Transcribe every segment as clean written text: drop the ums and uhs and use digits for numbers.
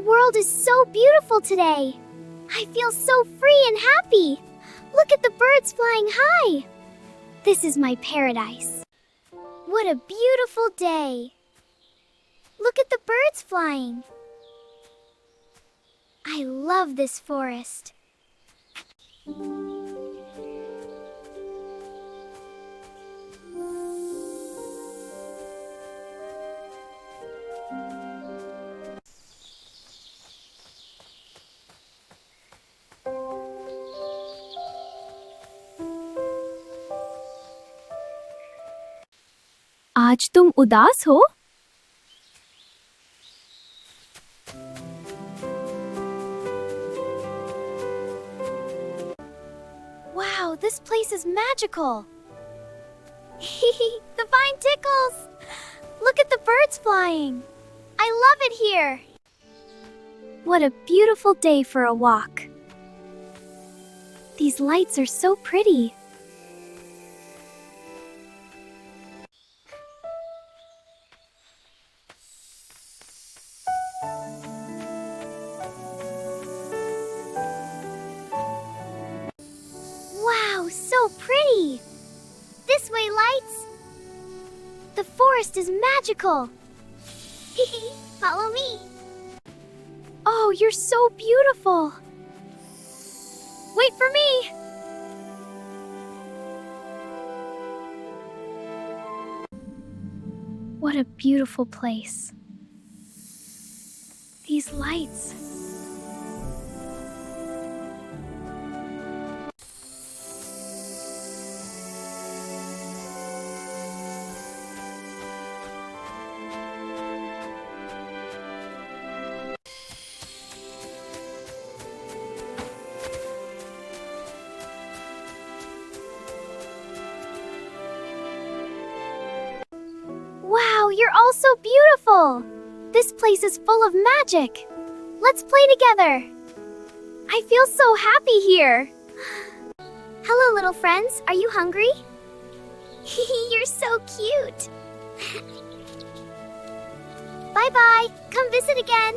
world is so beautiful today. I feel so free and happy. Look at the birds flying high. This is my paradise. What a beautiful day. Look at the birds flying. I love this forest. आज तुम उदास हो? Wow, this place is magical. The vine tickles. Look at the birds flying. I love it here. What a beautiful day for a walk. These lights are so pretty. Wow, so pretty. This way, lights. The forest is magical. Follow me. Oh, you're so beautiful. Wait for me. What a beautiful place. These lights. Wow, you're all so beautiful. This place is full of magic. Let's play together. I feel so happy here. Hello, little friends. Are you hungry? You're so cute. Bye-bye. Come visit again.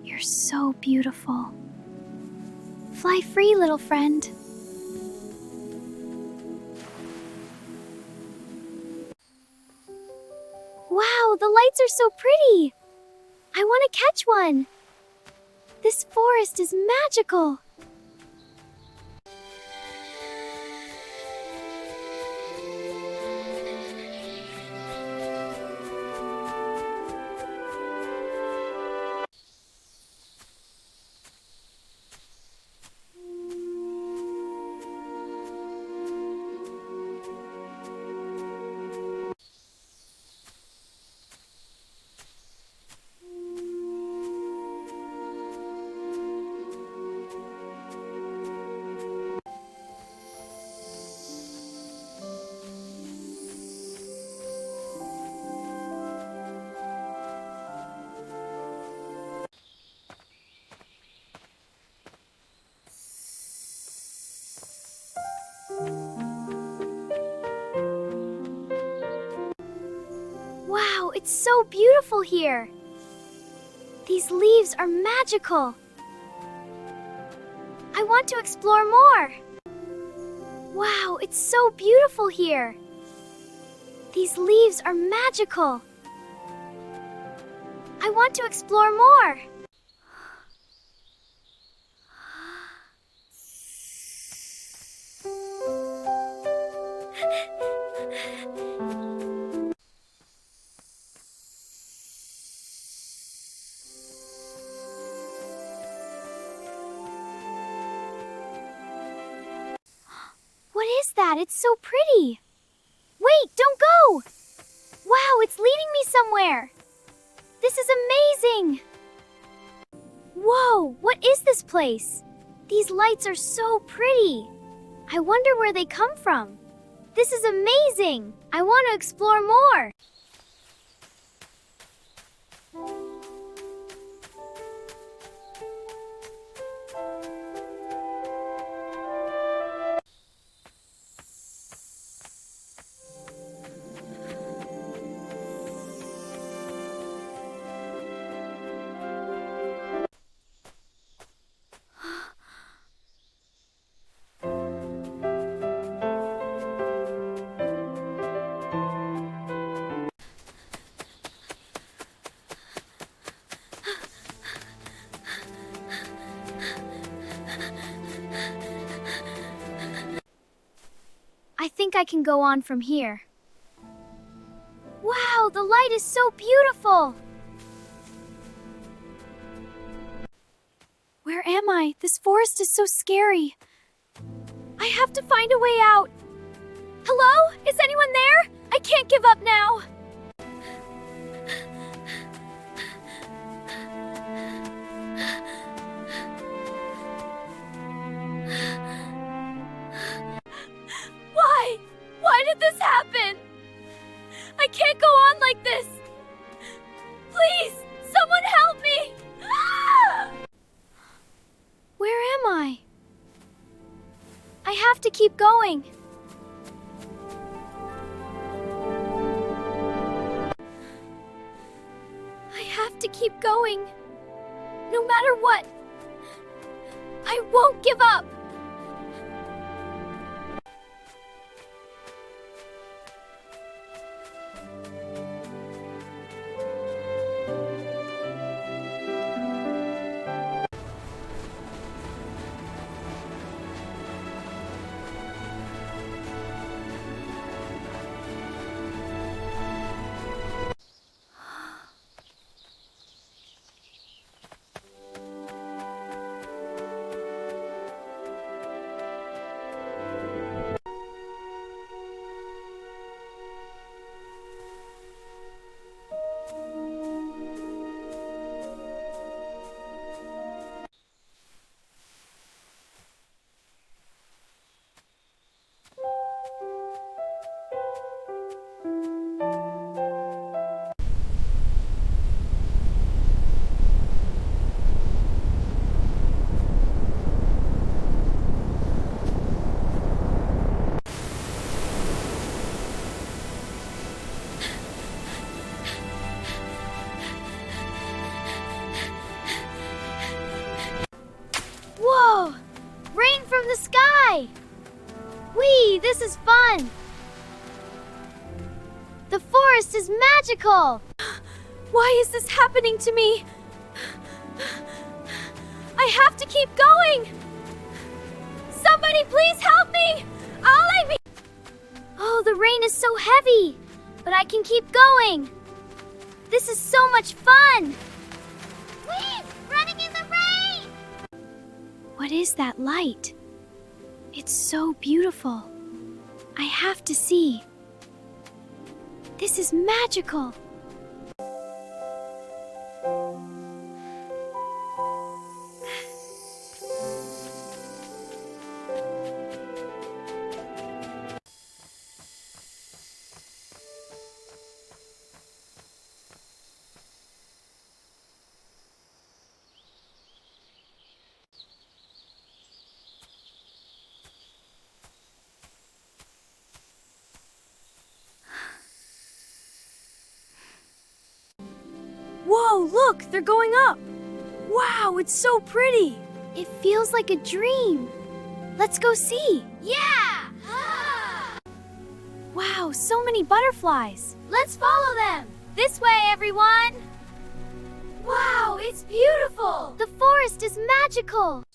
You're so beautiful. Fly free, little friend. Wow, the lights are so pretty. I want to catch one. This forest is magical. Wow, it's so beautiful here. These leaves are magical. I want to explore more. Wow, it's so beautiful here. These leaves are magical. I want to explore more. What is that? It's so pretty. Wait, don't go! Wow, it's leading me somewhere. This is amazing. Whoa, what is this place? These lights are so pretty. I wonder where they come from. This is amazing. I want to explore more. I think I can go on from here. Wow, the light is so beautiful! Where am I? This forest is so scary. I have to find a way out. Hello? Is anyone there? I can't give up now. Why? Why did this happen? I can't go on like this. Please, someone help me. Ah! Where am I? I have to keep going. I have to keep going. No matter what. I won't give up. Whoa! Rain from the sky! Whee! This is fun! The forest is magical! Why is this happening to me? I have to keep going! Somebody please help me! Ollie me! Oh, the rain is so heavy! But I can keep going! This is so much fun! Whee! Running in the rain! What is that light? It's so beautiful. I have to see. This is magical. Whoa, look, they're going up. Wow, it's so pretty. It feels like a dream. Let's go see. Yeah! Wow, so many butterflies. Let's follow them. This way, everyone. Wow, it's beautiful. The forest is magical.